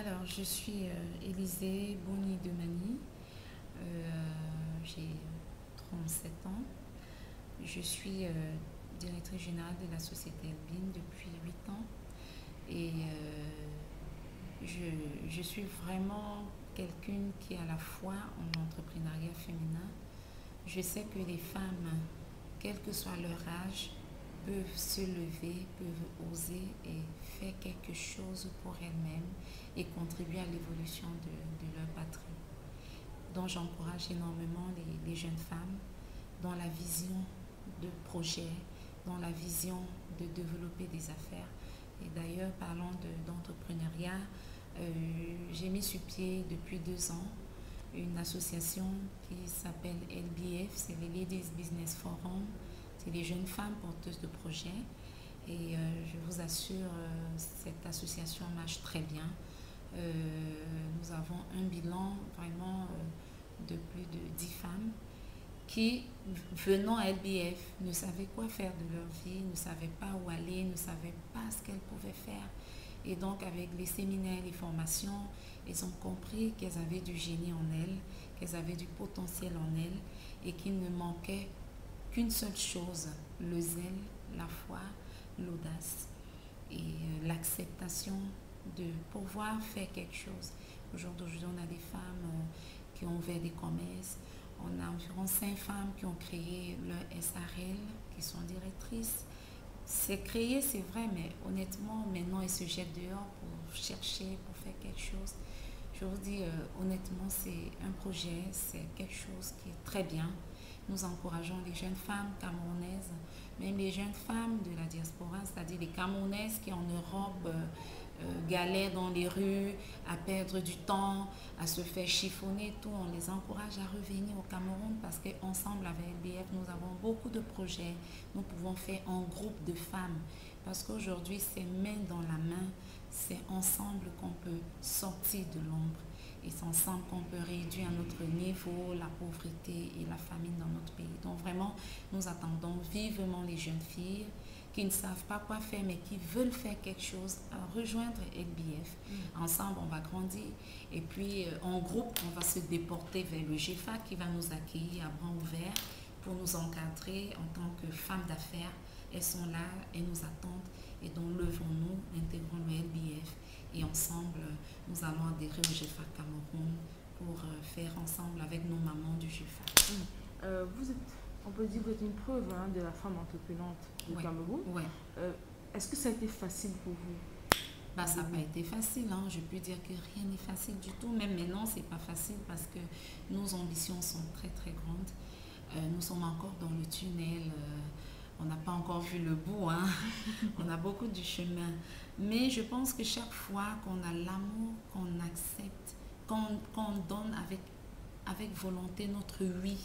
Alors, je suis Élisée Boni de Mani. J'ai 37 ans. Je suis directrice générale de la société Elbin depuis 8 ans. Et je suis vraiment quelqu'un qui est à la fois en entrepreneuriat féminin. Je sais que les femmes, quel que soit leur âge, peuvent se lever, peuvent oser et faire quelque chose pour elles-mêmes et contribuer à l'évolution de leur patrie. Donc j'encourage énormément les jeunes femmes dans la vision de projet, dans la vision de développer des affaires. Et d'ailleurs, parlant d'entrepreneuriat, j'ai mis sur pied depuis 2 ans une association qui s'appelle LBF, c'est les Ladies Business Forum. C'est les jeunes femmes porteuses de projets. Et je vous assure, cette association marche très bien. Nous avons un bilan vraiment de plus de 10 femmes qui, venant à LBF, ne savaient quoi faire de leur vie, ne savaient pas où aller, ne savaient pas ce qu'elles pouvaient faire. Et donc, avec les séminaires, les formations, elles ont compris qu'elles avaient du génie en elles, qu'elles avaient du potentiel en elles et qu'il ne manquait qu'une seule chose, le zèle, la foi, l'audace et l'acceptation de pouvoir faire quelque chose. Aujourd'hui, on a des femmes qui ont ouvert des commerces. On a environ 5 femmes qui ont créé leur SARL, qui sont directrices. C'est créé, c'est vrai, mais honnêtement, maintenant, elles se jettent dehors pour chercher, pour faire quelque chose. Je vous dis, honnêtement, c'est un projet, c'est quelque chose qui est très bien. Nous encourageons les jeunes femmes camerounaises, même les jeunes femmes de la diaspora, c'est-à-dire les Camerounaises qui en Europe galèrent dans les rues, à perdre du temps, à se faire chiffonner, tout. On les encourage à revenir au Cameroun parce qu'ensemble avec LBF, nous avons beaucoup de projets. Nous pouvons faire en groupe de femmes parce qu'aujourd'hui, c'est main dans la main, c'est ensemble qu'on peut sortir de l'ombre. Et c'est ensemble qu'on peut réduire à notre niveau la pauvreté et la famine dans notre pays. Donc vraiment, nous attendons vivement les jeunes filles qui ne savent pas quoi faire, mais qui veulent faire quelque chose, à rejoindre LBF. Ensemble, on va grandir. Et puis, en groupe, on va se déporter vers le GFA qui va nous accueillir à bras ouverts pour nous encadrer en tant que femmes d'affaires. Elles sont là, elles nous attendent. Et donc, levons-nous, intégrons le LBF. Et ensemble, nous allons adhérer au GFA Cameroun pour faire ensemble avec nos mamans du GFA. On peut dire que vous êtes une preuve de la femme entreprenante du Cameroun. Ouais. Est-ce que ça a été facile pour vous? Ça n'a pas été facile. Je peux dire que rien n'est facile du tout. Même maintenant, ce n'est pas facile parce que nos ambitions sont très, très grandes. Nous sommes encore dans le tunnel. On n'a pas encore vu le bout. On a beaucoup de chemin. Mais je pense que chaque fois qu'on a l'amour, qu'on accepte, qu'on donne avec volonté notre oui,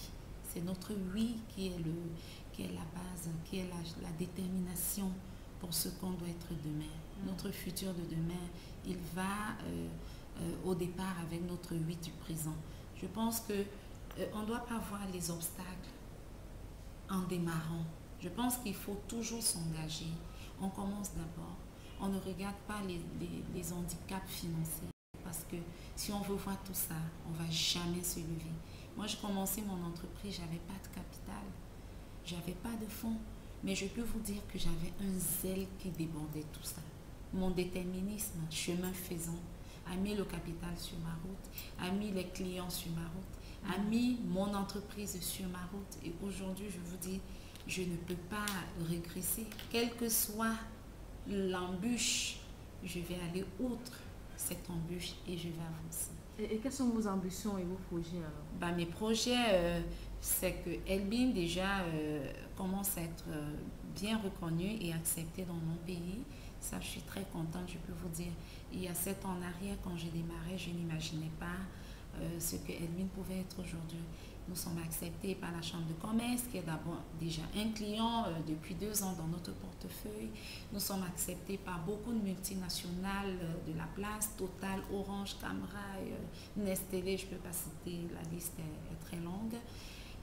c'est notre oui qui est la base, qui est la détermination pour ce qu'on doit être demain. Notre futur de demain, il va au départ avec notre oui du présent. Je pense qu'on ne doit pas voir les obstacles en démarrant. Je pense qu'il faut toujours s'engager. On commence d'abord. On ne regarde pas les handicaps financiers. Parce que si on veut voir tout ça, on ne va jamais se lever. Moi, j'ai commencé mon entreprise, je n'avais pas de capital. Je n'avais pas de fonds. Mais je peux vous dire que j'avais un zèle qui débordait tout ça. Mon déterminisme, chemin faisant, a mis le capital sur ma route, a mis les clients sur ma route, a mis mon entreprise sur ma route. Et aujourd'hui, je vous dis, je ne peux pas régresser. Quelle que soit l'embûche, je vais aller outre cette embûche et je vais avancer. Et quelles sont vos ambitions et vos projets alors? Mes projets, c'est que Elbin déjà commence à être bien reconnu et accepté dans mon pays. Ça, je suis très contente, je peux vous dire. Il y a 7 ans en arrière, quand j'ai démarré, je n'imaginais pas ce que Elbin pouvait être aujourd'hui. Nous sommes acceptés par la Chambre de commerce, qui est d'abord déjà un client depuis 2 ans dans notre portefeuille. Nous sommes acceptés par beaucoup de multinationales de la place, Total, Orange, Camrail, Nestlé, je ne peux pas citer, la liste est très longue.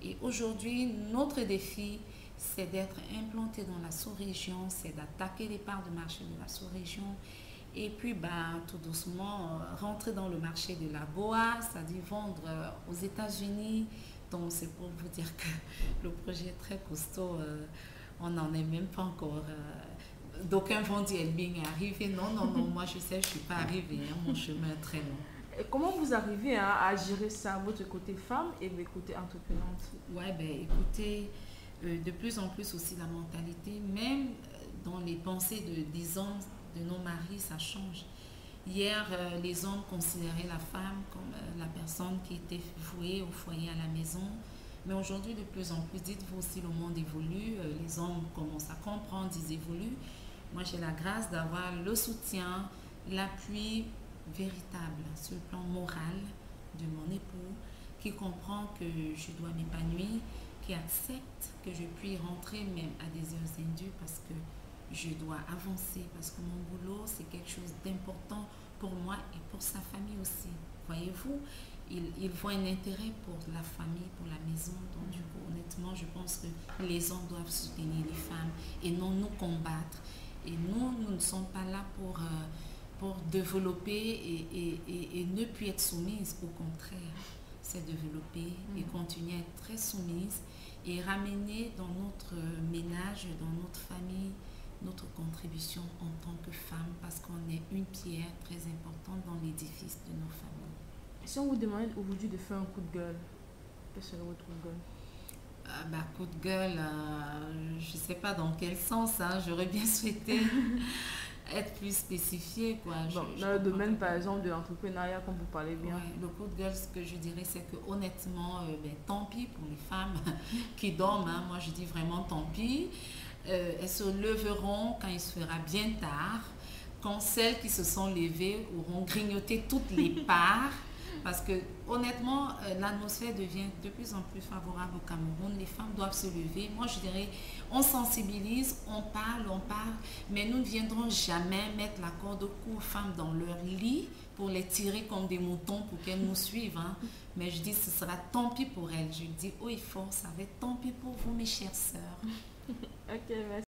Et aujourd'hui, notre défi, c'est d'être implanté dans la sous-région, c'est d'attaquer les parts de marché de la sous-région Et puis, tout doucement, rentrer dans le marché de la boa, c'est-à-dire vendre aux États-Unis. Donc, c'est pour vous dire que le projet est très costaud. On n'en est même pas encore. D'aucuns vont dire Elbing est arrivé. Non, moi je sais, je ne suis pas arrivée. Mon chemin est très long. Et comment vous arrivez à gérer ça, votre côté femme et votre côté entreprenante? Ouais, écoutez, de plus en plus aussi la mentalité, même dans les pensées des hommes, de nos maris, ça change. Hier, les hommes considéraient la femme comme la personne qui était vouée au foyer à la maison. Mais aujourd'hui, de plus en plus, dites-vous aussi, le monde évolue, les hommes commencent à comprendre, ils évoluent. Moi, j'ai la grâce d'avoir le soutien, l'appui véritable sur le plan moral de mon époux, qui comprend que je dois m'épanouir, qui accepte que je puis rentrer même à des heures indues parce que je dois avancer, parce que mon boulot, c'est quelque chose d'important pour moi et pour sa famille aussi. Voyez-vous, il voit un intérêt pour la famille, pour la maison. Donc, du coup, honnêtement, je pense que les hommes doivent soutenir les femmes et non nous combattre. Et nous ne sommes pas là pour développer et ne plus être soumise. Au contraire, c'est développer et continuer à être très soumise et ramener dans notre ménage, dans notre famille, notre contribution en tant que femme, parce qu'on est une pierre très importante dans l'édifice de nos familles. Si on vous demandait aujourd'hui de faire un coup de gueule, quel serait votre coup de gueule? Coup de gueule, je ne sais pas dans quel sens, j'aurais bien souhaité être plus spécifiée. Dans le domaine, par exemple, de l'entrepreneuriat, comme vous parlez bien. Ouais, le coup de gueule, ce que je dirais, c'est que honnêtement, tant pis pour les femmes qui dorment. Moi, je dis vraiment tant pis. Elles se leveront quand il se fera bien tard, quand celles qui se sont levées auront grignoté toutes les parts. Parce que honnêtement, l'atmosphère devient de plus en plus favorable au Cameroun. Les femmes doivent se lever. Moi, je dirais, on sensibilise, on parle, mais nous ne viendrons jamais mettre la corde au cou aux femmes dans leur lit pour les tirer comme des moutons pour qu'elles nous suivent. Mais je dis, ce sera tant pis pour elles. Je dis, haut et fort, ça va être tant pis pour vous, mes chères sœurs. Ok, merci.